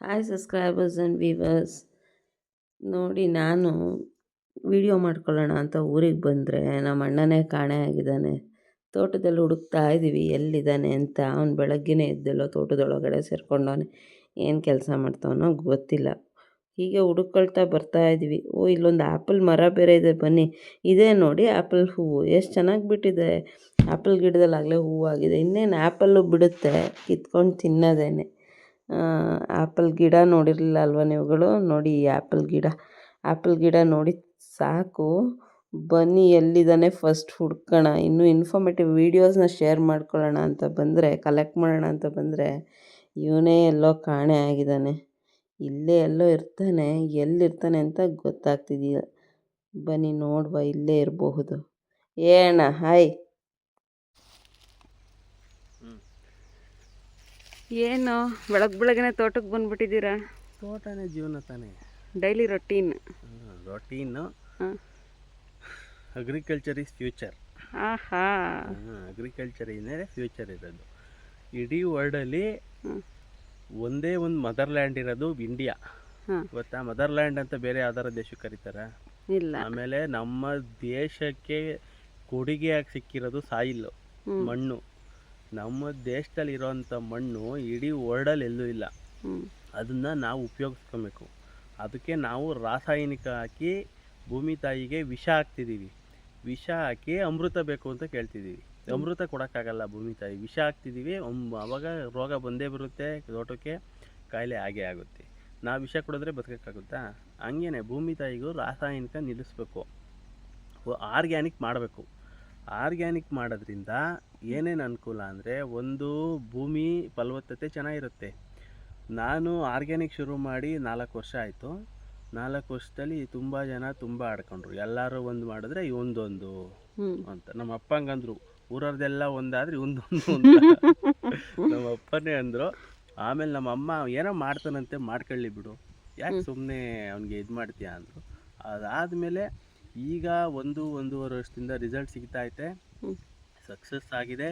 Hi subscribers and viewers. ನೋಡಿ, ನಾನು video ಮಾಡ್ಕೊಳ್ಳೋಣ ಅಂತ ಊರಿಗೆ ಬಂದರೆ ನಮ್ಮ ಅಣ್ಣನೇ ಕಾಣೆ ಆಗಿದ್ದಾನೆ. ತೋಟದಲ್ಲಿ ಹುಡುಕ್ತಾ ಇದ್ದೀವಿ ಎಲ್ಲಿದ್ದಾನೆ ಅಂತ. ಅವ್ನು ಬೆಳಗ್ಗೆನೇ ಎದ್ದೆಲ್ಲೋ ತೋಟದೊಳಗಡೆ ಸೇರ್ಕೊಂಡವನೆ. ಏನು ಕೆಲಸ ಮಾಡ್ತಾವನೋ ಗೊತ್ತಿಲ್ಲ. ಹೀಗೆ ಹುಡುಕೊಳ್ತಾ ಬರ್ತಾ ಇದ್ದೀವಿ. ಇಲ್ಲೊಂದು ಆ್ಯಪಲ್ ಮರ ಬೇರೆ ಇದೆ, ಬನ್ನಿ. ಇದೇ ನೋಡಿ ಆ್ಯಪಲ್ ಹೂವು ಎಷ್ಟು ಚೆನ್ನಾಗಿ ಬಿಟ್ಟಿದೆ. ಆ್ಯಪಲ್ ಗಿಡದಲ್ಲಾಗಲೇ ಹೂವಾಗಿದೆ. ಇನ್ನೇನು ಆ್ಯಪಲ್ಲು ಬಿಡುತ್ತೆ, ಕಿತ್ಕೊಂಡು ತಿನ್ನೋದೇನೆ. ಆ್ಯಪಲ್ ಗಿಡ ನೋಡಿರಲಿಲ್ಲ ಅಲ್ವಾ ನೀವುಗಳು? ನೋಡಿ ಈ ಆ್ಯಪಲ್ ಗಿಡ ನೋಡಿ ಸಾಕು. ಬನ್ನಿ ಎಲ್ಲಿದ್ದಾನೆ ಫಸ್ಟ್ ಹುಡ್ಕೋಣ. ಇನ್ನೂ ಇನ್ಫಾರ್ಮೇಟಿವ್ ವೀಡಿಯೋಸ್ನ ಶೇರ್ ಮಾಡ್ಕೊಳ್ಳೋಣ ಅಂತ ಬಂದರೆ, ಕಲೆಕ್ಟ್ ಮಾಡೋಣ ಅಂತ ಬಂದರೆ, ಇವನೇ ಎಲ್ಲೋ ಕಾಣೆ ಆಗಿದ್ದಾನೆ. ಇಲ್ಲೇ ಎಲ್ಲೋ ಇರ್ತಾನೆ, ಎಲ್ಲಿರ್ತಾನೆ ಅಂತ ಗೊತ್ತಾಗ್ತಿದೆಯಲ್ಲ. ಬನ್ನಿ ನೋಡುವ, ಇಲ್ಲೇ ಇರಬಹುದು. ಏಣ ಹಾಯ್. ಏನು ಬೆಳಗ್ಗೆನೆ ತೋಟಕ್ಕೆ ಬಂದುಬಿಟ್ಟಿದ್ದೀರಾ? ತೋಟನೇ ಜೀವನ ತಾನೇ, daily routine. Agriculture is future. ಆಹಾ, ಅಗ್ರಿಕಲ್ಚರ್ ಇಂದಲೇ ಫ್ಯೂಚರ್ ಇರೋದು. ಇಡೀ ವರ್ಲ್ಡಲ್ಲಿ ಒಂದೇ ಒಂದು ಮದರ್ಲ್ಯಾಂಡ್ ಇರೋದು ಇಂಡಿಯಾ. ಗೊತ್ತಾ? ಮದರ್ಲ್ಯಾಂಡ್ ಅಂತ ಬೇರೆ ಯಾವ್ದಾರ ದೇಶಕ್ಕೆ ಕರೀತಾರ? ಇಲ್ಲ. ಆಮೇಲೆ ನಮ್ಮ ದೇಶಕ್ಕೆ ಕೊಡುಗೆಯಾಗಿ ಸಿಕ್ಕಿರೋದು ಸಾಯಿಲ್, ಮಣ್ಣು. ನಮ್ಮ ದೇಶದಲ್ಲಿ ಇರೋವಂಥ ಮಣ್ಣು ಇಡೀ ವರ್ಲ್ಡಲ್ಲಿ ಎಲ್ಲೂ ಇಲ್ಲ. ಅದನ್ನು ನಾವು ಉಪಯೋಗಿಸ್ಕೊಬೇಕು. ಅದಕ್ಕೆ ನಾವು ರಾಸಾಯನಿಕ ಹಾಕಿ ಭೂಮಿ ತಾಯಿಗೆ ವಿಷ ಹಾಕ್ತಿದ್ದೀವಿ. ವಿಷ ಹಾಕಿ ಅಮೃತ ಬೇಕು ಅಂತ ಕೇಳ್ತಿದ್ದೀವಿ. ಅಮೃತ ಕೊಡೋಕ್ಕಾಗಲ್ಲ ಭೂಮಿ ತಾಯಿ, ವಿಷ ಹಾಕ್ತಿದ್ದೀವಿ. ಆವಾಗ ರೋಗ ಬಂದೇ ಬರುತ್ತೆ, ತೋಟಕ್ಕೆ ಕಾಯಿಲೆ ಆಗೇ ಆಗುತ್ತೆ. ನಾವು ವಿಷ ಕೊಡಿದ್ರೆ ಬದುಕೋಕ್ಕಾಗುತ್ತಾ? ಹಂಗೇನೆ ಭೂಮಿ ತಾಯಿಗೂ ರಾಸಾಯನಿಕ ನಿಲ್ಲಿಸ್ಬೇಕು, ಆರ್ಗ್ಯಾನಿಕ್ ಮಾಡಬೇಕು. ಆರ್ಗ್ಯಾನಿಕ್ ಮಾಡೋದ್ರಿಂದ ಏನೇನು ಅನುಕೂಲ ಅಂದರೆ, ಒಂದು ಭೂಮಿ ಫಲವತ್ತತೆ ಚೆನ್ನಾಗಿರುತ್ತೆ. ನಾನು ಆರ್ಗ್ಯಾನಿಕ್ ಶುರು ಮಾಡಿ 4 ವರ್ಷ ಆಯಿತು. 4 ವರ್ಷದಲ್ಲಿ ತುಂಬ ಜನ ತುಂಬ ಆಡ್ಕೊಂಡ್ರು. ಎಲ್ಲರೂ ಒಂದು ಮಾಡಿದ್ರೆ ಇವೊಂದೊಂದು ಅಂತ. ನಮ್ಮ ಅಪ್ಪ ಹಂಗಂದ್ರು, ಊರವ್ರದ್ದೆಲ್ಲ ಒಂದಾದ್ರೆ ಇವೊಂದೊಂದು ಅಂತ ನಮ್ಮ ಅಪ್ಪನೇ ಅಂದರು. ಆಮೇಲೆ ನಮ್ಮ ಅಮ್ಮ ಏನೋ ಮಾಡ್ತಾನಂತೆ, ಮಾಡ್ಕೊಳ್ಳಿ ಬಿಡು, ಯಾಕೆ ಸುಮ್ಮನೆ ಅವ್ನಿಗೆ ಇದು ಮಾಡ್ತೀಯ ಅಂದರು. ಅದಾದಮೇಲೆ ಈಗ 1-1.5 ವರ್ಷದಿಂದ ರಿಸಲ್ಟ್ ಸಿಗ್ತಾ ಐತೆ, ಸಕ್ಸಸ್ ಆಗಿದೆ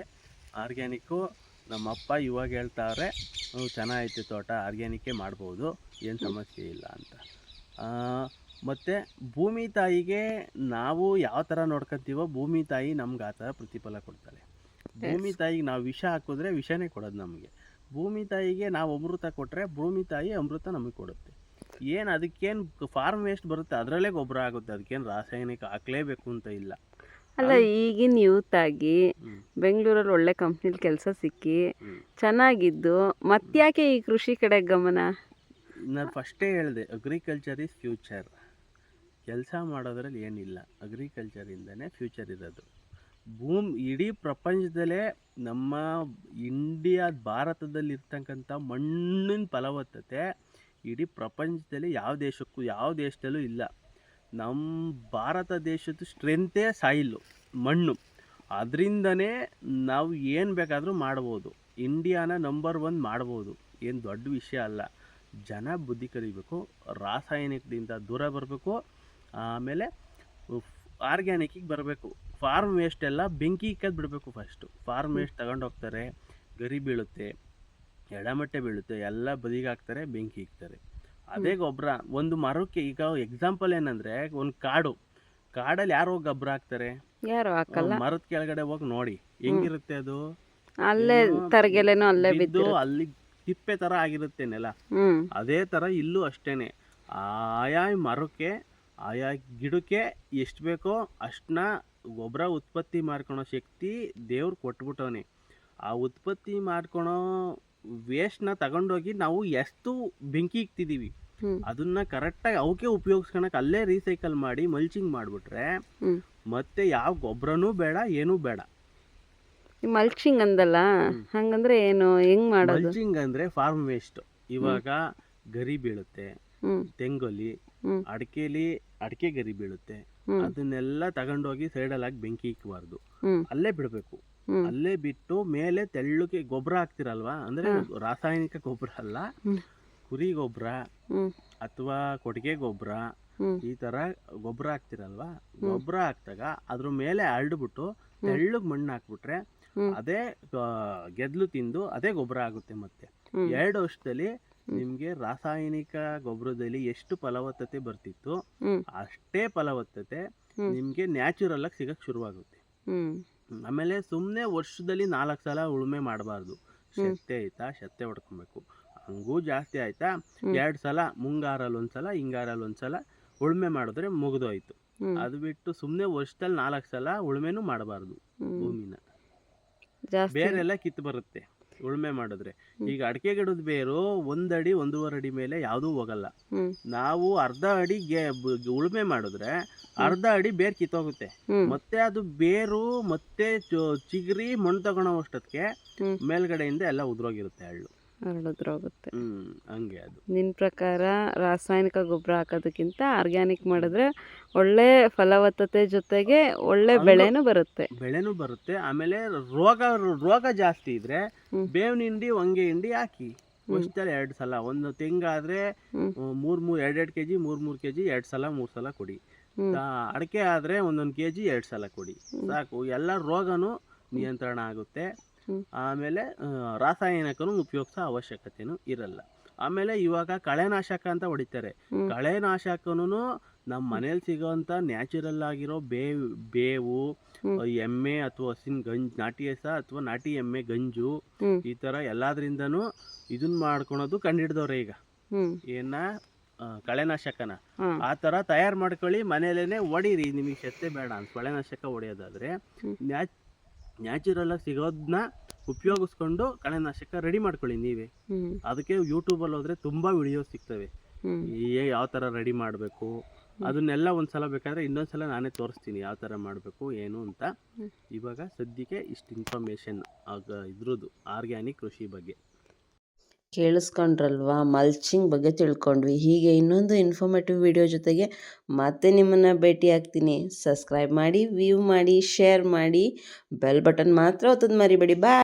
ಆರ್ಗ್ಯಾನಿಕ್ಕು. ನಮ್ಮಪ್ಪ ಇವಾಗ ಹೇಳ್ತಾವ್ರೆ, ಚೆನ್ನಾಗೈತೆ ತೋಟ, ಆರ್ಗ್ಯಾನಿಕ್ಕೇ ಮಾಡ್ಬೋದು, ಏನು ಸಮಸ್ಯೆ ಇಲ್ಲ ಅಂತ. ಮತ್ತು ಭೂಮಿ ತಾಯಿಗೆ ನಾವು ಯಾವ ಥರ ನೋಡ್ಕೊತೀವೋ ಭೂಮಿ ತಾಯಿ ನಮ್ಗೆ ಆ ಥರ ಪ್ರತಿಫಲ ಕೊಡ್ತಾಳೆ. ಭೂಮಿ ತಾಯಿಗೆ ನಾವು ವಿಷ ಹಾಕಿದ್ರೆ ವಿಷನೇ ಕೊಡೋದು ನಮಗೆ. ಭೂಮಿ ತಾಯಿಗೆ ನಾವು ಅಮೃತ ಕೊಟ್ಟರೆ ಭೂಮಿ ತಾಯಿ ಅಮೃತ ನಮಗೆ ಕೊಡುತ್ತೆ. ಏನು ಅದಕ್ಕೇನು ಫಾರ್ಮ್ ವೇಸ್ಟ್ ಬರುತ್ತೆ, ಅದರಲ್ಲೇ ಗೊಬ್ಬರ ಆಗುತ್ತೆ. ಅದಕ್ಕೇನು ರಾಸಾಯನಿಕ ಹಾಕಲೇಬೇಕು ಅಂತ ಇಲ್ಲ. ಅಲ್ಲ, ಈಗಿನ ಯೂತ್ ಆಗಿ ಬೆಂಗಳೂರಲ್ಲಿ ಒಳ್ಳೆ ಕಂಪ್ನಿಲಿ ಕೆಲಸ ಸಿಕ್ಕಿ ಚೆನ್ನಾಗಿದ್ದು ಮತ್ತ್ಯಾಕೆ ಈ ಕೃಷಿ ಕಡೆ ಗಮನ? ನಾನು ಫಸ್ಟೇ ಹೇಳಿದೆ, ಅಗ್ರಿಕಲ್ಚರ್ ಈಸ್ ಫ್ಯೂಚರ್. ಕೆಲಸ ಮಾಡೋದ್ರಲ್ಲಿ ಏನಿಲ್ಲ, ಅಗ್ರಿಕಲ್ಚರಿಂದನೇ ಫ್ಯೂಚರ್ ಇರೋದು. ಇಡೀ ಪ್ರಪಂಚದಲ್ಲೇ ನಮ್ಮ ಇಂಡಿಯಾ, ಭಾರತದಲ್ಲಿರ್ತಕ್ಕಂಥ ಮಣ್ಣಿನ ಫಲವತ್ತತೆ ಇಡೀ ಪ್ರಪಂಚದಲ್ಲಿ ಯಾವ ದೇಶದಲ್ಲೂ ಇಲ್ಲ. ನಮ್ಮ ಭಾರತ ದೇಶದ ಸ್ಟ್ರೆಂತೇ ಸಾಯಿಲು, ಮಣ್ಣು. ಅದರಿಂದನೇ ನಾವು ಏನು ಬೇಕಾದರೂ ಮಾಡ್ಬೋದು. ಇಂಡಿಯಾನ ನಂಬರ್ 1 ಮಾಡ್ಬೋದು, ಏನು ದೊಡ್ಡ ವಿಷಯ ಅಲ್ಲ. ಜನ ಬುದ್ಧಿ ಕಲಿಬೇಕು, ರಾಸಾಯನಿಕದಿಂದ ದೂರ ಬರಬೇಕು, ಆಮೇಲೆ ಆರ್ಗ್ಯಾನಿಕ್ಕಿಗೆ ಬರಬೇಕು. ಫಾರ್ಮ್ ವೇಸ್ಟ್ ಎಲ್ಲ ಬೆಂಕಿ ಇಕ್ಕದು ಬಿಡಬೇಕು. ಫಸ್ಟು ಫಾರ್ಮ್ ವೇಸ್ಟ್ ತಗೊಂಡೋಗ್ತಾರೆ, ಗರಿ ಬೀಳುತ್ತೆ, ಎಡಮಟ್ಟೆ ಬೀಳುತ್ತೆ, ಎಲ್ಲ ಬದಿಗೆ ಹಾಕ್ತಾರೆ, ಬೆಂಕಿ ಇಕ್ತಾರೆ. ಅದೇ ಗೊಬ್ಬರ ಒಂದು ಮರಕ್ಕೆ. ಈಗ ಎಕ್ಸಾಂಪಲ್ ಏನಂದರೆ, ಒಂದು ಕಾಡಲ್ಲಿ ಯಾರು ಹೋಗಿ ಗೊಬ್ಬರ ಹಾಕ್ತಾರೆ? ಯಾರು ಹಾಕಲ್ಲ. ಮರದ ಕೆಳಗಡೆ ಹೋಗಿ ನೋಡಿ ಹೆಂಗಿರುತ್ತೆ ಅದು. ಅಲ್ಲೇ ತರಗೆಲೆನೋ ಅಲ್ಲೇ ಬಿದ್ದು ಅಲ್ಲಿ ತಿಪ್ಪೆ ಥರ ಆಗಿರುತ್ತೆ ನೆಲ. ಅದೇ ಥರ ಇಲ್ಲೂ ಅಷ್ಟೇನೆ. ಆಯಾ ಮರಕ್ಕೆ, ಆಯಾ ಗಿಡಕ್ಕೆ ಎಷ್ಟು ಬೇಕೋ ಅಷ್ಟನ್ನ ಗೊಬ್ಬರ ಉತ್ಪತ್ತಿ ಮಾಡ್ಕೊಳೋ ಶಕ್ತಿ ದೇವ್ರು ಕೊಟ್ಬಿಟ್ಟವನೆ. ಆ ಉತ್ಪತ್ತಿ ಮಾಡ್ಕೊಳೋ ವೇಸ್ಟ್ನ ತಗೊಂಡೋಗಿ ನಾವು ಎಷ್ಟು ಬೆಂಕಿ ಇಕ್ತಿದ್ದೀವಿ, ಅದನ್ನ ಕರೆಕ್ಟಾಗಿ ಅವಕ್ಕೆ ಉಪಯೋಗಿಸ್ಕೊಳಕ್ಕೆ ಅಲ್ಲೇ ರೀಸೈಕಲ್ ಮಾಡಿ ಮಲ್ಚಿಂಗ್ ಮಾಡಿಬಿಟ್ರೆ ಮತ್ತೆ ಯಾವ ಗೊಬ್ಬರನೂ ಬೇಡ, ಏನೂ ಬೇಡ. ಮಲ್ಚಿಂಗ್ ಅಂದಲ್ಲ, ಹಂಗಂದ್ರೆ ಏನು, ಹೆಂಗ್ ಮಾಡೋದು? ಮಲ್ಚಿಂಗ್ ಅಂದರೆ ಫಾರ್ಮ್ ವೇಸ್ಟ್. ಇವಾಗ ಗರಿ ಬೀಳುತ್ತೆ, ತೆಂಗೊಲಿ, ಅಡಿಕೆ ಗರಿ ಬೀಳುತ್ತೆ, ಅದನ್ನೆಲ್ಲ ತಗೊಂಡೋಗಿ ಸೈಡಲ್ಲಿ ಹಾಕಿ ಬೆಂಕಿ ಇಕ್ಕಬಾರ್ದು, ಅಲ್ಲೇ ಬಿಡಬೇಕು. ಅಲ್ಲೇ ಬಿಟ್ಟು ಮೇಲೆ ತೆಳ್ಳಗೆ ಗೊಬ್ಬರ ಹಾಕ್ತಿರಲ್ವಾ, ಅಂದರೆ ರಾಸಾಯನಿಕ ಗೊಬ್ಬರ ಅಲ್ಲ, ಕುರಿ ಗೊಬ್ಬರ ಅಥವಾ ಕೊಟ್ಟಿಗೆ ಗೊಬ್ಬರ, ಈ ಥರ ಗೊಬ್ಬರ ಹಾಕ್ತಿರಲ್ವಾ, ಗೊಬ್ಬರ ಹಾಕ್ದಾಗ ಅದ್ರ ಮೇಲೆ ಹರಡ್ಬಿಟ್ಟು ತೆಳ್ಳಗೆ ಮಣ್ಣು ಹಾಕ್ಬಿಟ್ರೆ ಅದೇ ಗೆದ್ಲು ತಿಂದು ಅದೇ ಗೊಬ್ಬರ ಆಗುತ್ತೆ. ಮತ್ತೆ 2 ವರ್ಷದಲ್ಲಿ ನಿಮಗೆ ರಾಸಾಯನಿಕ ಗೊಬ್ಬರದಲ್ಲಿ ಎಷ್ಟು ಫಲವತ್ತತೆ ಬರ್ತಿತ್ತು ಹ್ಞೂ ಅಷ್ಟೇ ಫಲವತ್ತತೆ ನಿಮಗೆ ನ್ಯಾಚುರಲ್ ಆಗಿ ಸಿಗಕ್ಕೆ ಶುರುವಾಗುತ್ತೆ. ಆಮೇಲೆ ಸುಮ್ಮನೆ ವರ್ಷದಲ್ಲಿ 4 ಸಲ ಉಳುಮೆ ಮಾಡಬಾರ್ದು. ಶೆತ್ತೆ ಆಯ್ತಾ, ಶೆತ್ತೆ ಹೊಡ್ಕೊಬೇಕು. ಹಂಗೂ ಜಾಸ್ತಿ ಆಯ್ತಾ 2 ಸಲ, ಮುಂಗಾರಲ್ಲಿ ಒಂದ್ಸಲ, ಹಿಂಗಾರಲ್ಲಿ ಒಂದ್ಸಲ ಉಳುಮೆ ಮಾಡಿದ್ರೆ ಮುಗಿದೋಯ್ತು. ಅದು ಬಿಟ್ಟು ಸುಮ್ಮನೆ ವರ್ಷದಲ್ಲಿ 4 ಸಲ ಉಳುಮೆನೂ ಮಾಡಬಾರ್ದು ಭೂಮಿನ. ಜಾಸ್ತಿ ಬೇರೆಲ್ಲ ಕಿತ್ತು ಬರುತ್ತೆ ಉಳುಮೆ ಮಾಡಿದ್ರೆ. ಈಗ ಅಡಿಕೆ ಗಿಡದ ಬೇರು 1 ಅಡಿ 1.5 ಅಡಿ ಮೇಲೆ ಯಾವುದೂ ಹೋಗಲ್ಲ. ನಾವು ಅರ್ಧ ಅಡಿ ಉಳುಮೆ ಮಾಡಿದ್ರೆ ಅರ್ಧ ಅಡಿ ಬೇರು ಕಿತ್ತೋಗುತ್ತೆ. ಮತ್ತೆ ಅದು ಬೇರು ಮತ್ತೆ ಚಿಗುರಿ ಮಣ್ಣು ತಗೊಳೋ ಅಷ್ಟೊತ್ತಿಗೆ ಮೇಲ್ಗಡೆಯಿಂದ ಎಲ್ಲ ಉದ್ರೋಗಿರುತ್ತೆ ಹಳ್ಳು. ಹರಡಿದ್ರೋಗುತ್ತೆ. ಹಂಗೆ ಅದು. ನಿನ್ನ ಪ್ರಕಾರ ರಾಸಾಯನಿಕ ಗೊಬ್ಬರ ಹಾಕೋದಕ್ಕಿಂತ ಆರ್ಗ್ಯಾನಿಕ್ ಮಾಡಿದ್ರೆ ಒಳ್ಳೆ ಫಲವತ್ತತೆ ಜೊತೆಗೆ ಒಳ್ಳೆ ಬೆಳೆನೂ ಬರುತ್ತೆ. ಆಮೇಲೆ ರೋಗ ಜಾಸ್ತಿ ಇದ್ರೆ ಬೇವಿನ ಹಿಂಡಿ, ಹೊಂಗೆ ಹಿಂಡಿ ಹಾಕಿ ವರ್ಷದಲ್ಲಿ 2 ಸಲ. ಒಂದು ತೆಂಗಾದ್ರೆ 2 ಕೆಜಿ 3 ಕೆಜಿ 2 ಸಲ 3 ಸಲ ಕೊಡಿ. ಅಡಿಕೆ ಆದ್ರೆ 1 ಕೆಜಿ 2 ಸಲ ಕೊಡಿ ಸಾಕು. ಎಲ್ಲ ರೋಗನೂ ನಿಯಂತ್ರಣ ಆಗುತ್ತೆ. ಆಮೇಲೆ ರಾಸಾಯನಿಕನೂ ಉಪಯೋಗಿಸೋ ಅವಶ್ಯಕತೆನೂ ಇರಲ್ಲ. ಆಮೇಲೆ ಇವಾಗ ಕಳೆನಾಶಕ ಅಂತ ಹೊಡಿತಾರೆ. ಕಳೆನಾಶಕನೂ ನಮ್ಮ ಮನೇಲಿ ಸಿಗೋಂಥ ನ್ಯಾಚುರಲ್ ಆಗಿರೋ ಬೇವು, ಎಮ್ಮೆ ಅಥವಾ ಹಸಿನ ಗಂಜು, ನಾಟಿ ಹಸ ಅಥವಾ ನಾಟಿ ಎಮ್ಮೆ ಗಂಜು, ಈ ಥರ ಎಲ್ಲದ್ರಿಂದನೂ ಇದನ್ನ ಮಾಡ್ಕೊಳೋದು ಕಂಡಿಡ್ದವ್ರೆ ಈಗ. ಏನ ಕಳೆನಾಶಕನ ಆ ಥರ ತಯಾರು ಮಾಡ್ಕೊಳ್ಳಿ, ಮನೇಲೇನೆ ಹೊಡೀರಿ. ನಿಮಗೆ ಶೆತ್ತೆ ಬೇಡ ಅಂತ ಕಳೆನಾಶಕ ಹೊಡೆಯೋದಾದ್ರೆ ನ್ಯಾಚುರಲ್ ಆಗಿ ಸಿಗೋದನ್ನ ಉಪಯೋಗಿಸ್ಕೊಂಡು ಕಳೆನಾಶಕ ರೆಡಿ ಮಾಡ್ಕೊಳ್ಳಿ ನೀವೇ. ಅದಕ್ಕೆ ಯೂಟ್ಯೂಬಲ್ಲಿ ಹೋದ್ರೆ ತುಂಬ ವಿಡಿಯೋಸ್ ಸಿಗ್ತವೆ ಯಾವ ಥರ ರೆಡಿ ಮಾಡಬೇಕು. ಅದನ್ನೆಲ್ಲ ಒಂದ್ಸಲ ಬೇಕಾದ್ರೆ ಇನ್ನೊಂದ್ಸಲ ನಾನೇ ತೋರಿಸ್ತೀನಿ ಯಾವ ಥರ ಮಾಡಬೇಕು ಏನು ಅಂತ. ಇವಾಗ ಸದ್ಯಕ್ಕೆ ಇಷ್ಟು ಇನ್ಫಾರ್ಮೇಷನ್ ಇದ್ರದ್ದು ಆರ್ಗ್ಯಾನಿಕ್ ಕೃಷಿ ಬಗ್ಗೆ ಕೇಳಿಸ್ಕೊಂಡ್ರಲ್ವಾ? ಮಲ್ಚಿಂಗ್ ಬಗ್ಗೆ ತಿಳ್ಕೊಂಡ್ವಿ. ಹೀಗೆ ಇನ್ನೊಂದು ಇನ್ಫಾರ್ಮೇಟಿವ್ ವಿಡಿಯೋ ಜೊತೆಗೆ ಮತ್ತೆ ನಿಮ್ಮನ್ನು ಭೇಟಿ ಆಗ್ತೀನಿ. ಸಬ್ಸ್ಕ್ರೈಬ್ ಮಾಡಿ, ವ್ಯೂ ಮಾಡಿ, ಶೇರ್ ಮಾಡಿ, ಬೆಲ್ ಬಟನ್ ಮಾತ್ರ ಒತ್ತೋದು ಮರಿಬೇಡಿ. ಬಾಯ್.